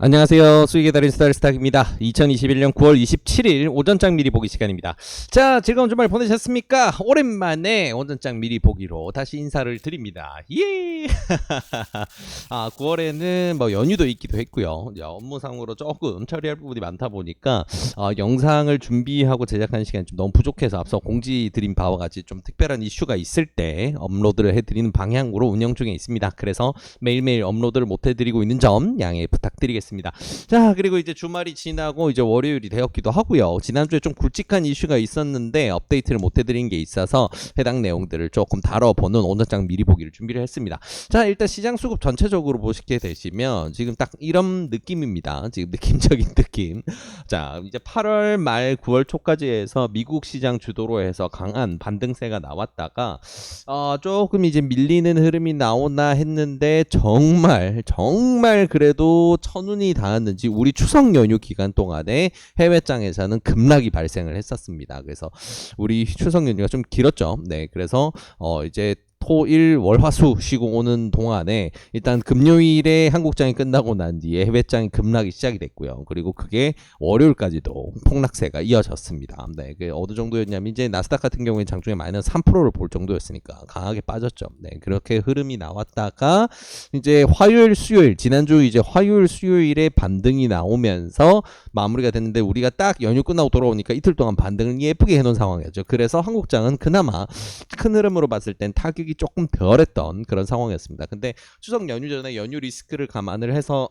안녕하세요. 수익의 달인 스타일스탁입니다. 2021년 9월 27일 오전장 미리 보기 시간입니다. 자, 즐거운 주말 보내셨습니까? 오랜만에 오전장 미리 보기로 다시 인사를 드립니다. 예! 9월에는 뭐 연휴도 있기도 했고요. 업무상으로 조금 처리할 부분이 많다 보니까 영상을 준비하고 제작하는 시간이 좀 너무 부족해서 앞서 공지 드린 바와 같이 좀 특별한 이슈가 있을 때 업로드를 해드리는 방향으로 운영 중에 있습니다. 그래서 매일매일 업로드를 못 해드리고 있는 점 양해 부탁드리겠습니다. 자, 그리고 이제 주말이 지나고 이제 월요일이 되었기도 하고요. 지난주에 좀 굵직한 이슈가 있었는데 업데이트를 못 해드린 게 있어서 해당 내용들을 조금 다뤄보는 오늘장 미리 보기를 준비를 했습니다. 자, 일단 시장 수급 전체적으로 보시게 되시면 지금 딱 이런 느낌입니다. 지금 느낌적인 느낌. 자, 이제 8월 말 9월 초까지 해서 미국 시장 주도로 해서 강한 반등세가 나왔다가 조금 이제 밀리는 흐름이 나오나 했는데 정말 그래도 천운이 닿았는지 우리 추석 연휴 기간 동안에 해외장에서는 급락이 발생을 했었습니다. 그래서 우리 추석 연휴가 좀 길었죠. 네, 그래서 이제 토, 일, 월, 화, 수 쉬고 오는 동안에 일단 금요일에 한국장이 끝나고 난 뒤에 해외장이 급락이 시작이 됐고요. 그리고 그게 월요일까지도 폭락세가 이어졌습니다. 네, 그 어느 정도였냐면 이제 나스닥 같은 경우에 장중에 마이너스 3%를 볼 정도였으니까 강하게 빠졌죠. 네, 그렇게 흐름이 나왔다가 이제 화요일, 수요일 지난주 이제 화요일, 수요일에 반등이 나오면서 마무리가 됐는데 우리가 딱 연휴 끝나고 돌아오니까 이틀 동안 반등을 예쁘게 해놓은 상황이었죠. 그래서 한국장은 그나마 큰 흐름으로 봤을 땐 타격이 조금 덜했던 그런 상황이었습니다. 근데 추석 연휴 전에 연휴 리스크를 감안을 해서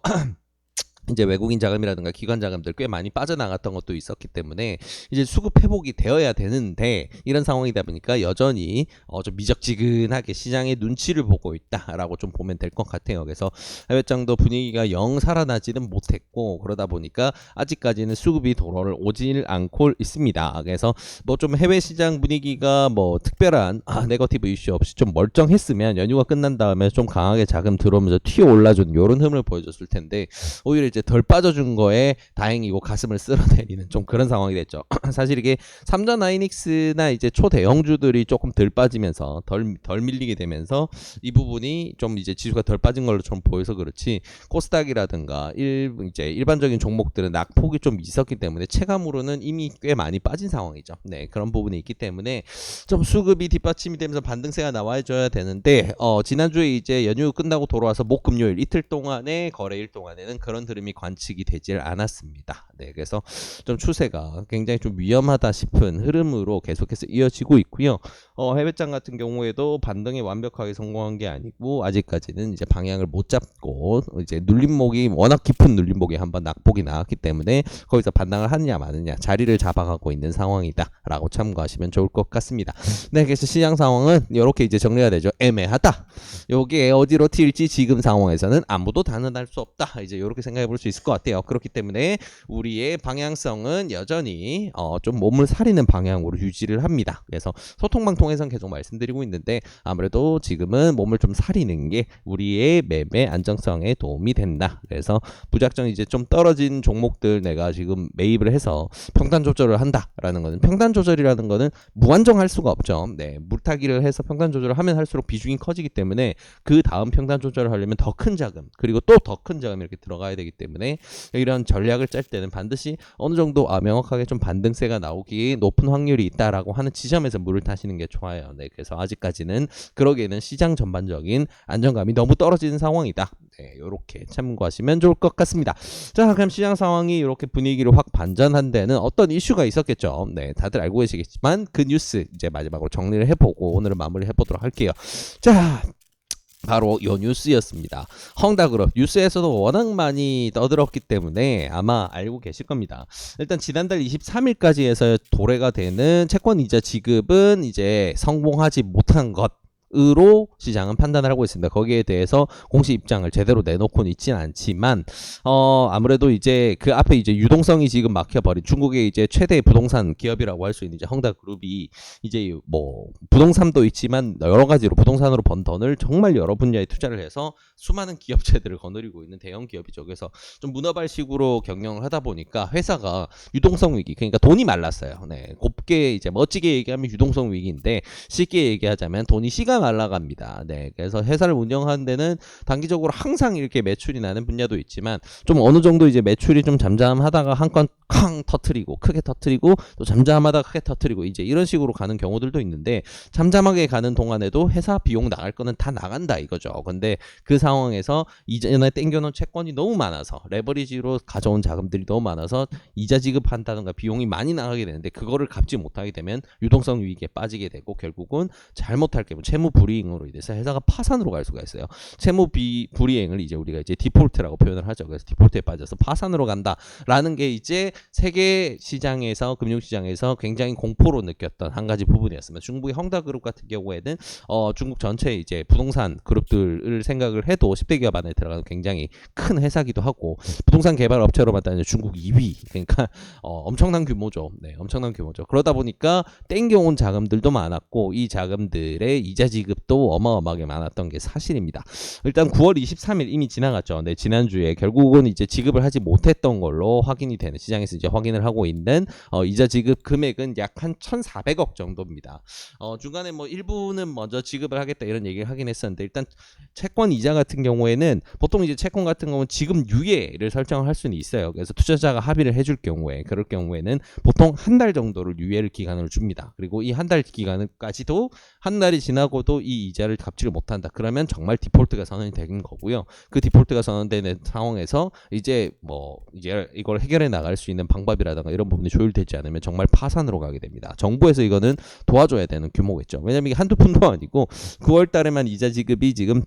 이제 외국인 자금이라든가 기관 자금들 꽤 많이 빠져나갔던 것도 있었기 때문에 이제 수급 회복이 되어야 되는데 이런 상황이다 보니까 여전히 좀 미적지근하게 시장의 눈치를 보고 있다라고 좀 보면 될 것 같아요. 그래서 해외장도 분위기가 영 살아나지는 못했고 그러다 보니까 아직까지는 수급이 돌아오질 않고 있습니다. 그래서 뭐 좀 해외 시장 분위기가 뭐 특별한 네거티브 이슈 없이 좀 멀쩡했으면 연휴가 끝난 다음에 좀 강하게 자금 들어오면서 튀어 올라준 이런 흐름을 보여줬을 텐데 오히려 이제 덜 빠져준 거에 다행이고 가슴을 쓸어내리는 좀 그런 상황이 됐죠. 사실 이게 삼전 하이닉스나 이제 초대형주들이 조금 덜 빠지면서 덜 밀리게 되면서 이 부분이 좀 이제 지수가 덜 빠진 걸로 좀 보여서 그렇지 코스닥이라든가 이제 일반적인 종목들은 낙폭이 좀 있었기 때문에 체감으로는 이미 꽤 많이 빠진 상황이죠. 네, 그런 부분이 있기 때문에 좀 수급이 뒷받침이 되면서 반등세가 나와줘야 되는데 지난주에 이제 연휴 끝나고 돌아와서 목 금요일 이틀 동안의 거래일 동안에는 그런 흐름이 관측이 되질 않았습니다. 네, 그래서 좀 추세가 굉장히 좀 위험하다 싶은 흐름으로 계속해서 이어지고 있고요. 해외장 같은 경우에도 반등에 완벽하게 성공한 게 아니고 아직까지는 이제 방향을 못 잡고 이제 눌림목이 워낙 깊은 눌림목이 한번 낙폭이 나왔기 때문에 거기서 반등을 하느냐 마느냐 자리를 잡아가고 있는 상황이다라고 참고하시면 좋을 것 같습니다. 네, 그래서 시장 상황은 이렇게 이제 정리가 되죠. 애매하다. 요게 어디로 튈지 지금 상황에서는 아무도 단언할 수 없다. 이제 이렇게 생각해 볼 수 있을 것 같아요. 그렇기 때문에 우리의 방향성은 여전히 좀 몸을 사리는 방향으로 유지를 합니다. 그래서 소통방 통해서는 계속 말씀드리고 있는데 아무래도 지금은 몸을 좀 사리는 게 우리의 매매 안정성에 도움이 된다. 그래서 무작정 이제 좀 떨어진 종목들 내가 지금 매입을 해서 평단 조절을 한다라는 거는 평단 조절이라는 거는 무한정할 수가 없죠. 네, 물타기를 해서 평단 조절을 하면 할수록 비중이 커지기 때문에 그 다음 평단 조절을 하려면 더 큰 자금 그리고 또 더 큰 자금이 이렇게 들어가야 되기 때문에 이런 전략을 짤 때는 반드시 어느 정도 명확하게 좀 반등세가 나오기 높은 확률이 있다라고 하는 지점에서 물을 타시는 게 좋아요. 네, 그래서 아직까지는 그러기에는 시장 전반적인 안정감이 너무 떨어지는 상황이다. 네, 이렇게 참고하시면 좋을 것 같습니다. 자, 그럼 시장 상황이 이렇게 분위기를 확 반전한 데는 어떤 이슈가 있었겠죠. 네, 다들 알고 계시겠지만 그 뉴스 이제 마지막으로 정리를 해보고 오늘은 마무리 해보도록 할게요. 자, 바로 요 뉴스였습니다. 헝다그룹 뉴스에서도 워낙 많이 떠들었기 때문에 아마 알고 계실 겁니다. 일단 지난달 23일까지 해서 도래가 되는 채권이자 지급은 이제 성공하지 못한 것 으로 시장은 판단을 하고 있습니다. 거기에 대해서 공식 입장을 제대로 내놓고는 있지는 않지만 아무래도 이제 그 앞에 이제 유동성이 지금 막혀버린 중국의 이제 최대 부동산 기업이라고 할 수 있는 이제 헝다그룹이 이제 뭐 부동산도 있지만 여러 가지로 부동산으로 번 돈을 정말 여러 분야에 투자를 해서 수많은 기업체들을 거느리고 있는 대형 기업이죠. 그래서 좀 문어발식으로 경영을 하다 보니까 회사가 유동성 위기 그러니까 돈이 말랐어요. 네, 높게 이제 멋지게 얘기하면 유동성 위기인데 쉽게 얘기하자면 돈이 씨가 날아갑니다. 네, 그래서 회사를 운영하는 데는 단기적으로 항상 이렇게 매출이 나는 분야도 있지만 좀 어느 정도 이제 매출이 좀 잠잠하다가 한 건 쾅 터트리고 크게 터트리고 또 잠잠하다가 크게 터트리고 이제 이런 식으로 가는 경우들도 있는데 잠잠하게 가는 동안에도 회사 비용 나갈 거는 다 나간다 이거죠. 근데 그 상황에서 이전에 땡겨놓은 채권이 너무 많아서 레버리지로 가져온 자금들이 너무 많아서 이자 지급한다든가 비용이 많이 나가게 되는데 그거를 갚지 못하게 되면 유동성 위기에 빠지게 되고 결국은 잘못할 경우 채무 불이행으로 인해서 회사가 파산으로 갈 수가 있어요. 채무 불이행을 이제 우리가 이제 디폴트라고 표현을 하죠. 그래서 디폴트에 빠져서 파산으로 간다라는 게 이제 세계 시장에서 금융 시장에서 굉장히 공포로 느꼈던 한 가지 부분이었습니다. 중국의 헝다그룹 같은 경우에는 중국 전체 이제 부동산 그룹들을 생각을 해도 10대 기업 안에 들어가는 굉장히 큰 회사기도 하고 부동산 개발 업체로만 따지면 중국 2위 그러니까 엄청난 규모죠. 네, 엄청난 규모죠. 그러다 보니까 땡겨온 자금들도 많았고 이 자금들의 이자 지급도 어마어마하게 많았던 게 사실입니다. 일단 9월 23일 이미 지나갔죠. 네, 지난주에 결국은 이제 지급을 하지 못했던 걸로 확인이 되는 시장에서 이제 확인을 하고 있는 이자 지급 금액은 약 한 1,400억 정도입니다. 중간에 뭐 일부는 먼저 지급을 하겠다 이런 얘기를 하긴 했었는데 일단 채권 이자 같은 경우에는 보통 이제 채권 같은 경우는 지급 유예를 설정을 할 수는 있어요. 그래서 투자자가 합의를 해줄 경우에 그럴 경우에는 보통 한 달 정도를 유예를 기간을 줍니다. 그리고 이 한 달 기간까지도 한 달이 지나고도 이 이자를 갚지를 못한다. 그러면 정말 디폴트가 선언이 되는 거고요. 그 디폴트가 선언되는 상황에서 이제 이걸 해결해 나갈 수 있는 방법이라든가 이런 부분이 조율되지 않으면 정말 파산으로 가게 됩니다. 정부에서 이거는 도와줘야 되는 규모겠죠. 왜냐면 이게 한두 푼도 아니고 9월 달에만 이자 지급이 지금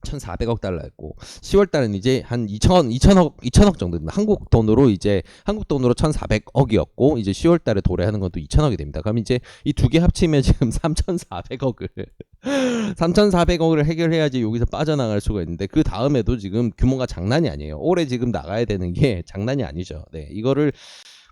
1,400억 달러였고 10월 달은 이제 한 2천억 정도 됩니다. 한국 돈으로 1,400억이었고 이제 10월 달에 도래하는 건 또 2천억이 됩니다. 그럼 이제 이 두 개 합치면 지금 3,400억을 해결해야지 여기서 빠져나갈 수가 있는데 그 다음에도 지금 규모가 장난이 아니에요. 올해 지금 나가야 되는 게 장난이 아니죠. 네, 이거를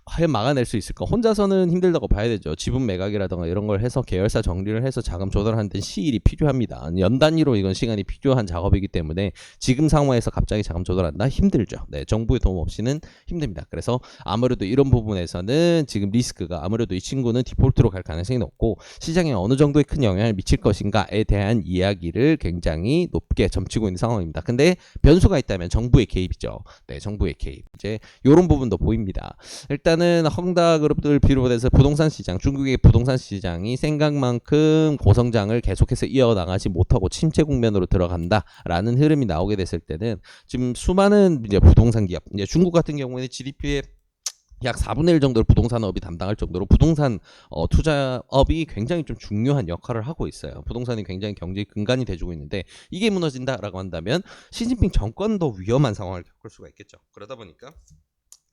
과연 막아낼 수 있을까? 혼자서는 힘들다고 봐야 되죠. 지분 매각이라든가 이런 걸 해서 계열사 정리를 해서 자금 조달하는 데는 시일이 필요합니다. 연 단위로 이건 시간이 필요한 작업이기 때문에 지금 상황에서 갑자기 자금 조달한다? 힘들죠. 네, 정부의 도움 없이는 힘듭니다. 그래서 아무래도 이런 부분에서는 지금 리스크가 아무래도 이 친구는 디폴트로 갈 가능성이 높고 시장에 어느 정도의 큰 영향을 미칠 것인가에 대한 이야기를 굉장히 높게 점치고 있는 상황입니다. 근데 변수가 있다면 정부의 개입이죠. 네, 정부의 개입. 이제 이런 부분도 보입니다. 일단은 헝다그룹들 비롯해서 부동산 시장, 중국의 부동산 시장이 생각만큼 고성장을 계속해서 이어나가지 못하고 침체 국면으로 들어간다라는 흐름이 나오게 됐을 때는 지금 수많은 이제 부동산 기업, 이제 중국 같은 경우에는 GDP의 약 4분의 1 정도를 부동산업이 담당할 정도로 부동산 투자업이 굉장히 좀 중요한 역할을 하고 있어요. 부동산이 굉장히 경제의 근간이 돼주고 있는데 이게 무너진다라고 한다면 시진핑 정권도 위험한 상황을 겪을 수가 있겠죠. 그러다 보니까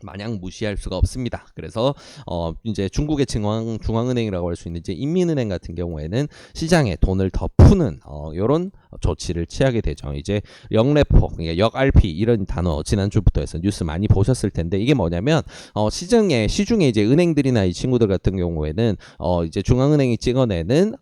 마냥 무시할 수가 없습니다. 그래서 이제 중국의 중앙은행이라고 할 수 있는 이제 인민은행 같은 경우에는 시장에 돈을 더 푸는 이런 조치를 취하게 되죠. 이제 역레포, 그러니까 역RP 이런 단어 지난주부터 해서 뉴스 많이 보셨을 텐데 이게 뭐냐면 시중에 이제 은행들이나 이 친구들 같은 경우에는 이제 중앙은행이 찍어내는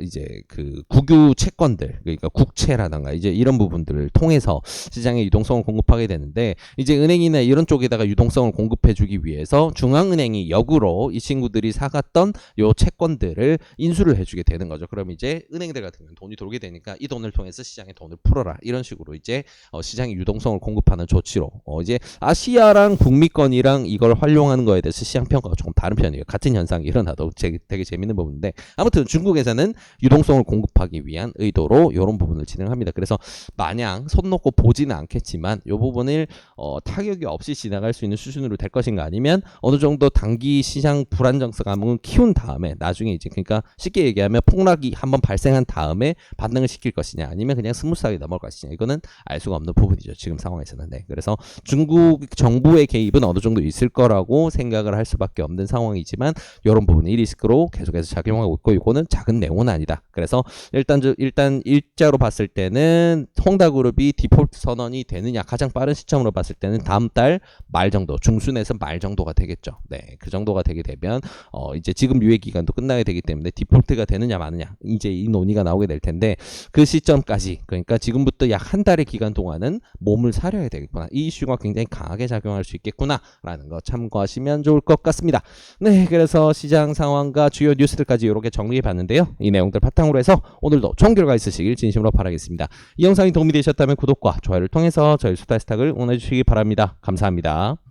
이제 그 국유 채권들, 그러니까 국채라든가 이제 이런 부분들을 통해서 시장에 유동성을 공급하게 되는데 이제 은행이나 이런 쪽에다가 유동성을 공급해주기 위해서 중앙은행이 역으로 이 친구들이 사갔던 요 채권들을 인수를 해주게 되는 거죠. 그럼 이제 은행들 같은 경우는 돈이 돌게 되니까 이 돈을 통해서 시장에 돈을 풀어라 이런 식으로 이제 시장에 유동성을 공급하는 조치로 이제 아시아랑 북미권이랑 이걸 활용하는 거에 대해서 시장 평가가 조금 다른 편이에요. 같은 현상이 일어나도 되게 재밌는 부분인데 아무튼 중국에서는 유동성을 공급하기 위한 의도로 이런 부분을 진행합니다. 그래서 마냥 손 놓고 보지는 않겠지만 이 부분을 타격이 없이 지나갈 수 있는 수준으로 될 것인가 아니면 어느 정도 단기 시장 불안정성을 키운 다음에 나중에 이제 그러니까 쉽게 얘기하면 폭락이 한번 발생한 다음에 반등을 시킬 것이냐 아니면 그냥 스무스하게 넘어갈 것이냐 이거는 알 수가 없는 부분이죠. 지금 상황에서는. 네. 그래서 중국 정부의 개입은 어느 정도 있을 거라고 생각을 할 수밖에 없는 상황이지만 이런 부분이 이 리스크로 계속해서 작용하고 있고 이거는 작은 내용은 아니다. 그래서 일단 일자로 봤을 때는 헝다그룹이 디폴트 선언이 되느냐 가장 빠른 시점으로 봤을 때는 다음 달 말 정도 중순에서 말 정도가 되겠죠. 네, 그 정도가 되게 되면 이제 지금 유예 기간도 끝나게 되기 때문에 디폴트가 되느냐 마느냐 이제 이 논의가 나오게 될 텐데 그 시점까지 그러니까 지금부터 약 한 달의 기간 동안은 몸을 사려야 되겠구나. 이 이슈가 굉장히 강하게 작용할 수 있겠구나라는 거 참고하시면 좋을 것 같습니다. 네, 그래서 시장 상황과 주요 뉴스들까지 이렇게 정리해 봤는데요. 이 내용들 바탕으로 해서 오늘도 좋은 결과 있으시길 진심으로 바라겠습니다. 이 영상이 도움이 되셨다면 구독과 좋아요를 통해서 저희 수다스탁을 응원해 주시기 바랍니다. 감사합니다.